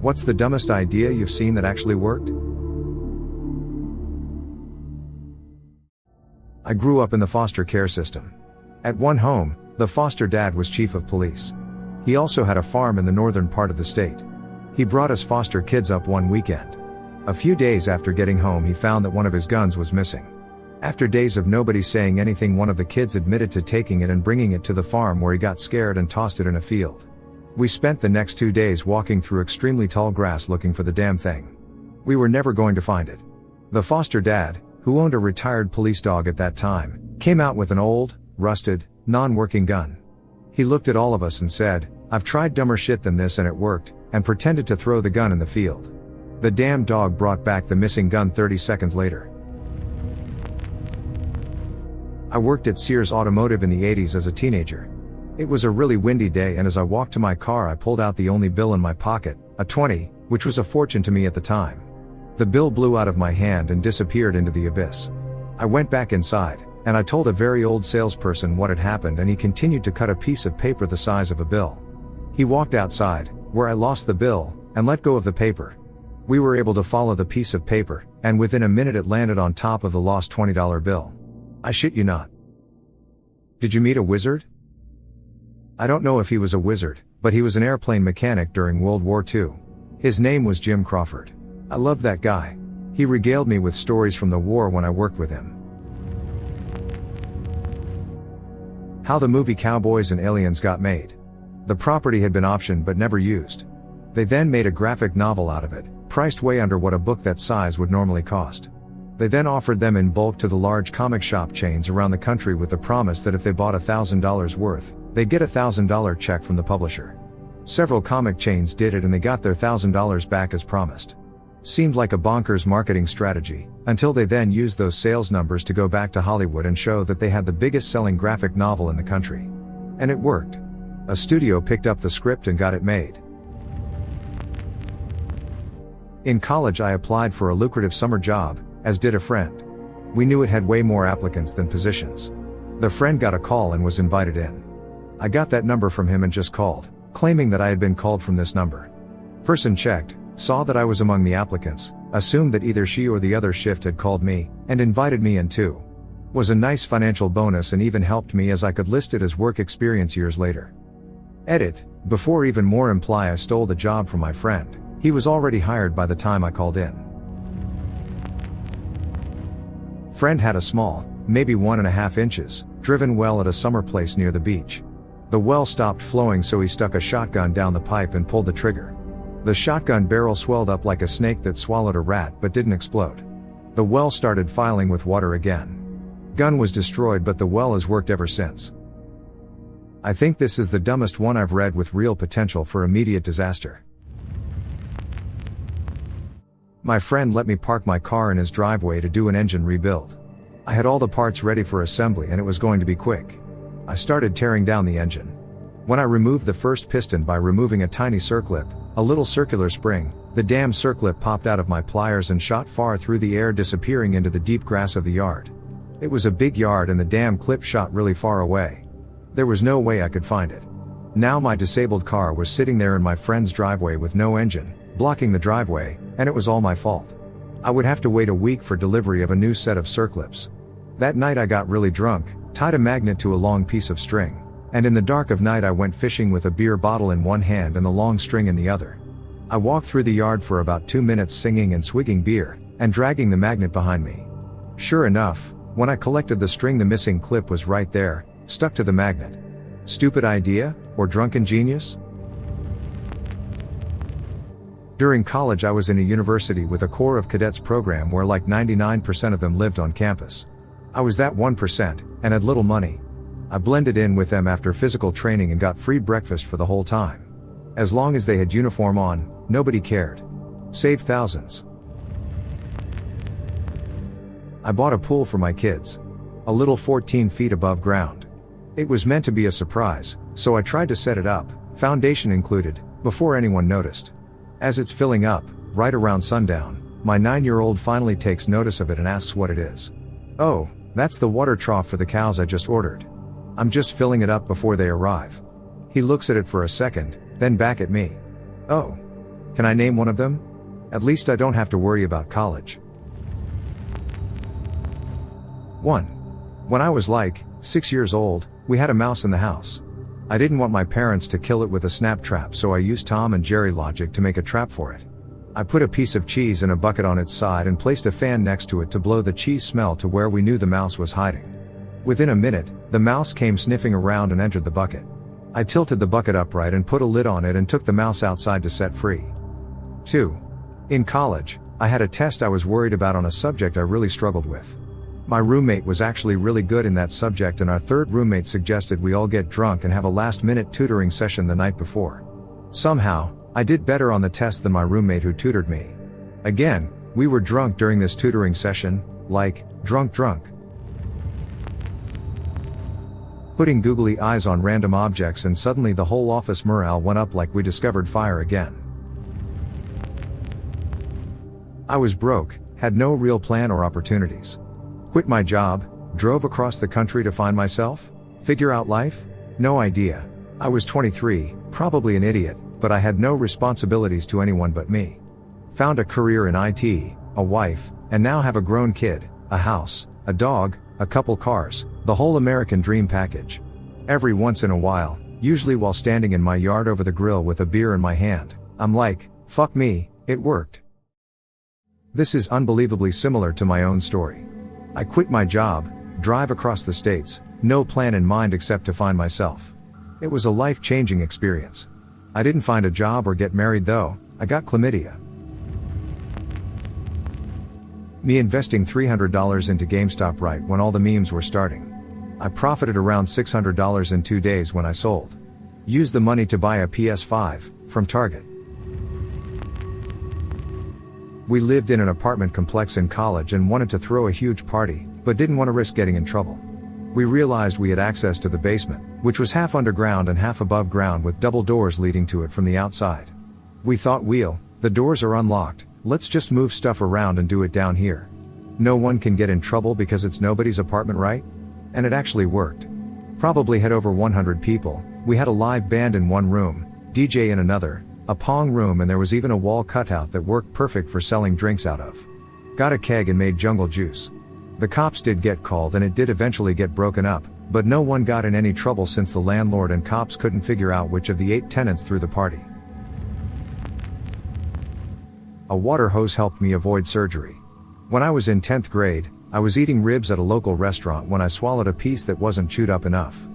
What's the dumbest idea you've seen that actually worked? I grew up in the foster care system. At one home, the foster dad was chief of police. He also had a farm in the northern part of the state. He brought us foster kids up one weekend. A few days after getting home, he found that one of his guns was missing. After days of nobody saying anything, one of the kids admitted to taking it and bringing it to the farm, where he got scared and tossed it in a field. We spent the next 2 days walking through extremely tall grass looking for the damn thing. We were never going to find it. The foster dad, who owned a retired police dog at that time, came out with an old, rusted, non-working gun. He looked at all of us and said, "I've tried dumber shit than this and it worked," and pretended to throw the gun in the field. The damn dog brought back the missing gun 30 seconds later. I worked at Sears Automotive in the 80s as a teenager. It was a really windy day, and as I walked to my car, I pulled out the only bill in my pocket, a 20, which was a fortune to me at the time. The bill blew out of my hand and disappeared into the abyss. I went back inside, and I told a very old salesperson what had happened, and he continued to cut a piece of paper the size of a bill. He walked outside, where I lost the bill, and let go of the paper. We were able to follow the piece of paper, and within a minute it landed on top of the lost $20 bill. I shit you not. Did you meet a wizard? I don't know if he was a wizard, but he was an airplane mechanic during World War II. His name was Jim Crawford. I loved that guy. He regaled me with stories from the war when I worked with him. How the movie Cowboys and Aliens got made. The property had been optioned but never used. They then made a graphic novel out of it, priced way under what a book that size would normally cost. They then offered them in bulk to the large comic shop chains around the country with the promise that if they bought $1,000 worth, they'd get a $1,000 check from the publisher. Several comic chains did it and they got their $1,000 back as promised. Seemed like a bonkers marketing strategy, until they then used those sales numbers to go back to Hollywood and show that they had the biggest selling graphic novel in the country. And it worked. A studio picked up the script and got it made. In college I applied for a lucrative summer job, as did a friend. We knew it had way more applicants than positions. The friend got a call and was invited in. I got that number from him and just called, claiming that I had been called from this number. Person checked, saw that I was among the applicants, assumed that either she or the other shift had called me, and invited me in too. Was a nice financial bonus and even helped me as I could list it as work experience years later. Edit, before even more imply I stole the job from my friend, he was already hired by the time I called in. Friend had a small, maybe 1.5 inches, driven well at a summer place near the beach. The well stopped flowing, so he stuck a shotgun down the pipe and pulled the trigger. The shotgun barrel swelled up like a snake that swallowed a rat but didn't explode. The well started filing with water again. Gun was destroyed, but the well has worked ever since. I think this is the dumbest one I've read with real potential for immediate disaster. My friend let me park my car in his driveway to do an engine rebuild. I had all the parts ready for assembly and it was going to be quick. I started tearing down the engine. When I removed the first piston by removing a tiny circlip, a little circular spring, the damn circlip popped out of my pliers and shot far through the air, disappearing into the deep grass of the yard. It was a big yard and the damn clip shot really far away. There was no way I could find it. Now my disabled car was sitting there in my friend's driveway with no engine, blocking the driveway, and it was all my fault. I would have to wait a week for delivery of a new set of circlips. That night I got really drunk, tied a magnet to a long piece of string, and in the dark of night I went fishing with a beer bottle in one hand and the long string in the other. I walked through the yard for about 2 minutes singing and swigging beer, and dragging the magnet behind me. Sure enough, when I collected the string, the missing clip was right there, stuck to the magnet. Stupid idea, or drunken genius? During college I was in a university with a Corps of Cadets program where like 99% of them lived on campus. I was that 1%, and had little money. I blended in with them after physical training and got free breakfast for the whole time. As long as they had uniform on, nobody cared. Saved thousands. I bought a pool for my kids. A little 14 feet above ground. It was meant to be a surprise, so I tried to set it up, foundation included, before anyone noticed. As it's filling up, right around sundown, my 9-year-old finally takes notice of it and asks what it is. "Oh, that's the water trough for the cows I just ordered. I'm just filling it up before they arrive." He looks at it for a second, then back at me. "Oh. Can I name one of them? At least I don't have to worry about college. 1. When I was like 6 years old, we had a mouse in the house. I didn't want my parents to kill it with a snap trap, so I used Tom and Jerry logic to make a trap for it. I put a piece of cheese in a bucket on its side and placed a fan next to it to blow the cheese smell to where we knew the mouse was hiding. Within a minute, the mouse came sniffing around and entered the bucket. I tilted the bucket upright and put a lid on it and took the mouse outside to set free. 2. In college, I had a test I was worried about on a subject I really struggled with. My roommate was actually really good in that subject, and our third roommate suggested we all get drunk and have a last-minute tutoring session the night before. Somehow, I did better on the test than my roommate who tutored me. Again, we were drunk during this tutoring session, like, drunk. Putting googly eyes on random objects, and suddenly the whole office morale went up like we discovered fire again. I was broke, had no real plan or opportunities. Quit my job, drove across the country to find myself? Figure out life? No idea. I was 23, probably an idiot, but I had no responsibilities to anyone but me. Found a career in IT, a wife, and now have a grown kid, a house, a dog, a couple cars, the whole American dream package. Every once in a while, usually while standing in my yard over the grill with a beer in my hand, I'm like, fuck me, it worked. This is unbelievably similar to my own story. I quit my job, drive across the states, no plan in mind except to find myself. It was a life-changing experience. I didn't find a job or get married though, I got chlamydia. Me investing $300 into GameStop right when all the memes were starting. I profited around $600 in 2 days when I sold. Used the money to buy a PS5 from Target. We lived in an apartment complex in college and wanted to throw a huge party, but didn't want to risk getting in trouble. We realized we had access to the basement, which was half underground and half above ground with double doors leading to it from the outside. We thought, the doors are unlocked, let's just move stuff around and do it down here. No one can get in trouble because it's nobody's apartment, right? And it actually worked. Probably had over 100 people, we had a live band in one room, DJ in another, a pong room, and there was even a wall cutout that worked perfect for selling drinks out of. Got a keg and made jungle juice. The cops did get called and it did eventually get broken up, but no one got in any trouble since the landlord and cops couldn't figure out which of the 8 tenants threw the party. A water hose helped me avoid surgery. When I was in 10th grade, I was eating ribs at a local restaurant when I swallowed a piece that wasn't chewed up enough.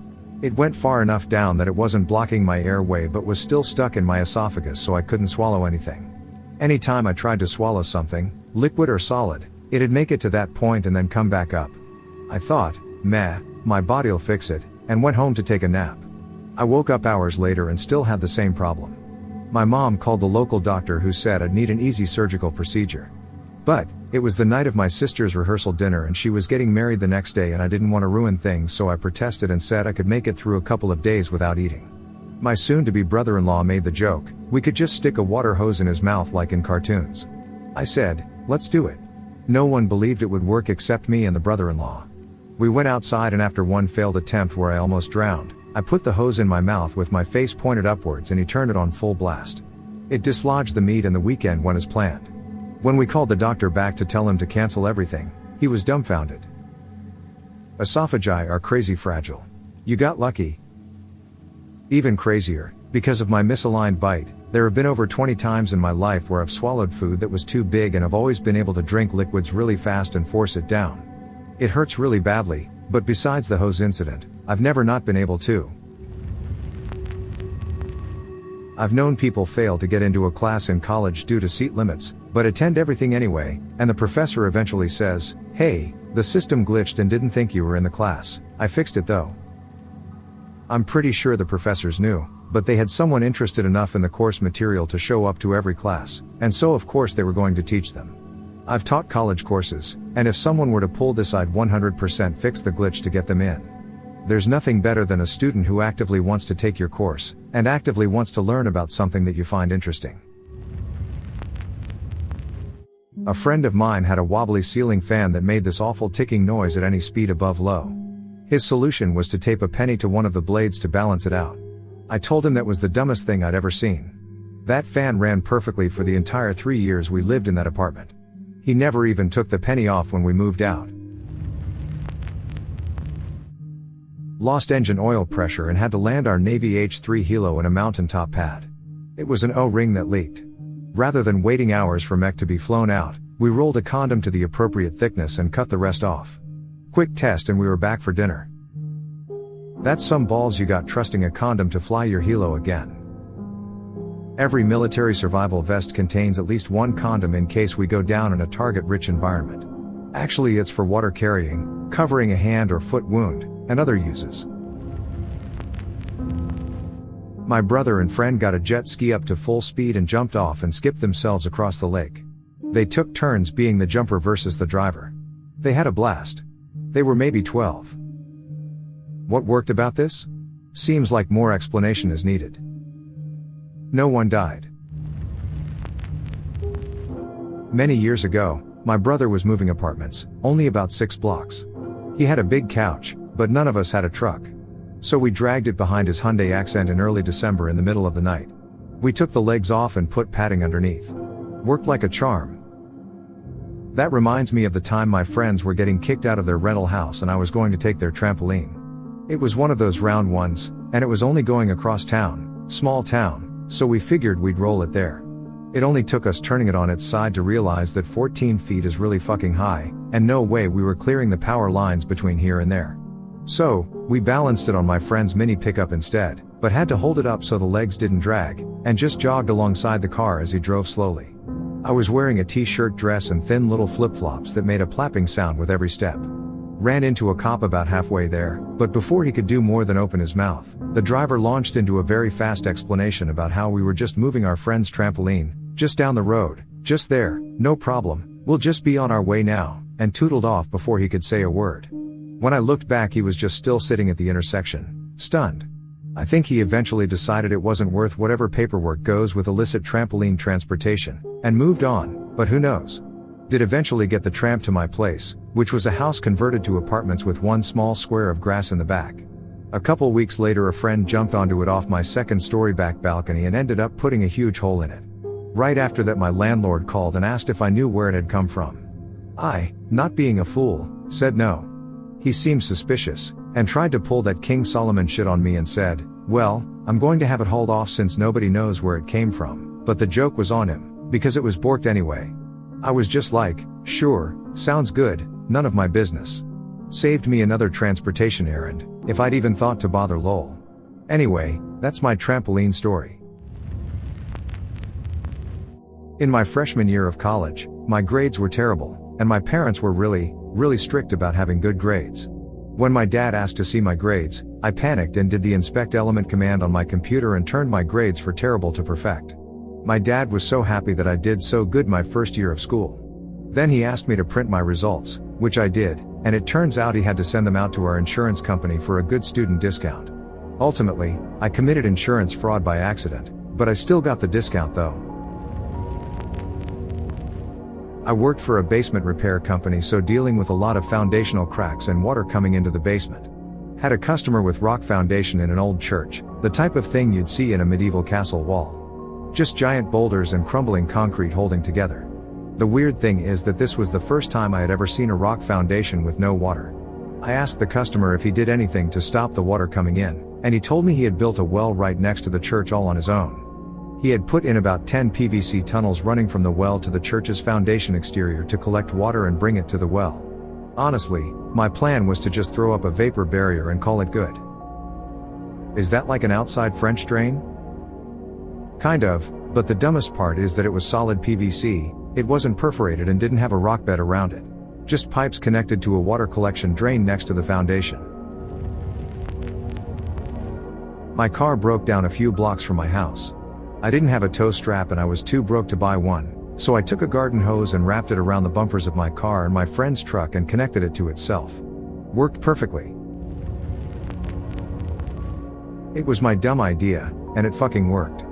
It went far enough down that it wasn't blocking my airway but was still stuck in my esophagus, so I couldn't swallow anything. Anytime I tried to swallow something, liquid or solid, it'd make it to that point and then come back up. I thought, meh, my body'll fix it, and went home to take a nap. I woke up hours later and still had the same problem. My mom called the local doctor who said I'd need an easy surgical procedure. But, it was the night of my sister's rehearsal dinner and she was getting married the next day and I didn't want to ruin things, so I protested and said I could make it through a couple of days without eating. My soon-to-be brother-in-law made the joke, we could just stick a water hose in his mouth like in cartoons. I said, let's do it. No one believed it would work except me and the brother-in-law. We went outside and after one failed attempt where I almost drowned, I put the hose in my mouth with my face pointed upwards and he turned it on full blast. It dislodged the meat and the weekend went as planned. When we called the doctor back to tell him to cancel everything, he was dumbfounded. Esophagi are crazy fragile. You got lucky. Even crazier, because of my misaligned bite, there have been over 20 times in my life where I've swallowed food that was too big and I've always been able to drink liquids really fast and force it down. It hurts really badly, but besides the hose incident, I've never not been able to. I've known people fail to get into a class in college due to seat limits, but attend everything anyway, and the professor eventually says, hey, the system glitched and didn't think you were in the class, I fixed it though. I'm pretty sure the professors knew, but they had someone interested enough in the course material to show up to every class, and so of course they were going to teach them. I've taught college courses, and if someone were to pull this I'd 100% fix the glitch to get them in. There's nothing better than a student who actively wants to take your course, and actively wants to learn about something that you find interesting. A friend of mine had a wobbly ceiling fan that made this awful ticking noise at any speed above low. His solution was to tape a penny to one of the blades to balance it out. I told him that was the dumbest thing I'd ever seen. That fan ran perfectly for the entire 3 years we lived in that apartment. He never even took the penny off when we moved out. Lost engine oil pressure and had to land our Navy H3 Hilo in a mountaintop pad. It was an O-ring that leaked. Rather than waiting hours for mech to be flown out, we rolled a condom to the appropriate thickness and cut the rest off. Quick test and we were back for dinner. That's some balls you got, trusting a condom to fly your Hilo again. Every military survival vest contains at least one condom in case we go down in a target-rich environment. Actually, it's for water carrying, covering a hand or foot wound, and other uses. My brother and friend got a jet ski up to full speed and jumped off and skipped themselves across the lake. They took turns being the jumper versus the driver. They had a blast. They were maybe 12. What worked about this? Seems like more explanation is needed. No one died. Many years ago, my brother was moving apartments, only about 6 blocks. He had a big couch, but none of us had a truck. So we dragged it behind his Hyundai Accent in early December in the middle of the night. We took the legs off and put padding underneath. Worked like a charm. That reminds me of the time my friends were getting kicked out of their rental house and I was going to take their trampoline. It was one of those round ones, and it was only going across town, small town, so we figured we'd roll it there. It only took us turning it on its side to realize that 14 feet is really fucking high, and no way we were clearing the power lines between here and there. So, we balanced it on my friend's mini pickup instead, but had to hold it up so the legs didn't drag, and just jogged alongside the car as he drove slowly. I was wearing a t-shirt dress and thin little flip-flops that made a plapping sound with every step. Ran into a cop about halfway there, but before he could do more than open his mouth, the driver launched into a very fast explanation about how we were just moving our friend's trampoline, just down the road, just there, no problem, we'll just be on our way now, and tootled off before he could say a word. When I looked back, he was just still sitting at the intersection, stunned. I think he eventually decided it wasn't worth whatever paperwork goes with illicit trampoline transportation, and moved on, but who knows? Did eventually get the tramp to my place, which was a house converted to apartments with one small square of grass in the back. A couple weeks later, a friend jumped onto it off my second-story back balcony and ended up putting a huge hole in it. Right after that, my landlord called and asked if I knew where it had come from. I, not being a fool, said no. He seemed suspicious, and tried to pull that King Solomon shit on me and said, well, I'm going to have it hauled off since nobody knows where it came from, but the joke was on him, because it was borked anyway. I was just like, sure, sounds good, none of my business. Saved me another transportation errand, if I'd even thought to bother lol. Anyway, that's my trampoline story. In my freshman year of college, my grades were terrible, and my parents were really strict about having good grades. When my dad asked to see my grades, I panicked and did the inspect element command on my computer and turned my grades for terrible to perfect. My dad was so happy that I did so good my first year of school. Then he asked me to print my results, which I did, and it turns out he had to send them out to our insurance company for a good student discount. Ultimately, I committed insurance fraud by accident, but I still got the discount though. I worked for a basement repair company, so dealing with a lot of foundational cracks and water coming into the basement. Had a customer with rock foundation in an old church, the type of thing you'd see in a medieval castle wall. Just giant boulders and crumbling concrete holding together. The weird thing is that this was the first time I had ever seen a rock foundation with no water. I asked the customer if he did anything to stop the water coming in, and he told me he had built a well right next to the church all on his own. He had put in about 10 PVC tunnels running from the well to the church's foundation exterior to collect water and bring it to the well. Honestly, my plan was to just throw up a vapor barrier and call it good. Is that like an outside French drain? Kind of, but the dumbest part is that it was solid PVC, it wasn't perforated and didn't have a rock bed around it. Just pipes connected to a water collection drain next to the foundation. My car broke down a few blocks from my house. I didn't have a tow strap and I was too broke to buy one, so I took a garden hose and wrapped it around the bumpers of my car and my friend's truck and connected it to itself. Worked perfectly. It was my dumb idea, and it fucking worked.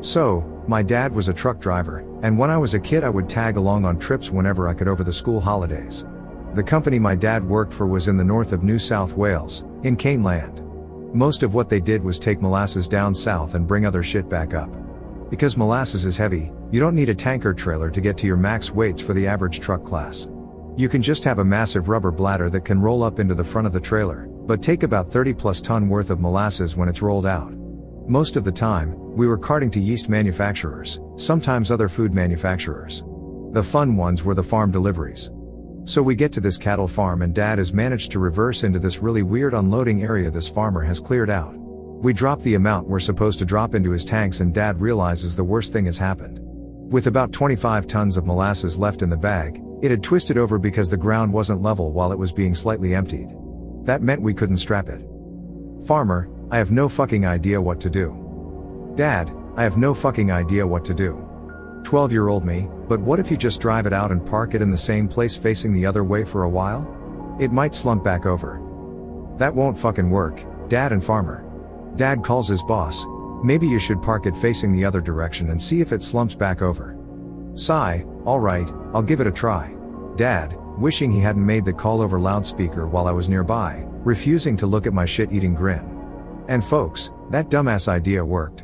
So, my dad was a truck driver, and when I was a kid I would tag along on trips whenever I could over the school holidays. The company my dad worked for was in the north of New South Wales, in Caneland. Most of what they did was take molasses down south and bring other shit back up. Because molasses is heavy, you don't need a tanker trailer to get to your max weights for the average truck class. You can just have a massive rubber bladder that can roll up into the front of the trailer, but take about 30+ ton worth of molasses when it's rolled out. Most of the time, we were carting to yeast manufacturers, sometimes other food manufacturers. The fun ones were the farm deliveries. So we get to this cattle farm and Dad has managed to reverse into this really weird unloading area this farmer has cleared out. We drop the amount we're supposed to drop into his tanks and Dad realizes the worst thing has happened. With about 25 tons of molasses left in the bag, it had twisted over because the ground wasn't level while it was being slightly emptied. That meant we couldn't strap it. Farmer, I have no fucking idea what to do. Dad, I have no fucking idea what to do. 12-year-old me, but what if you just drive it out and park it in the same place facing the other way for a while? It might slump back over. That won't fucking work, Dad and Farmer. Dad calls his boss. Maybe you should park it facing the other direction and see if it slumps back over. Sigh, alright, I'll give it a try. Dad, wishing he hadn't made the call over loudspeaker while I was nearby, refusing to look at my shit-eating grin. And folks, that dumbass idea worked.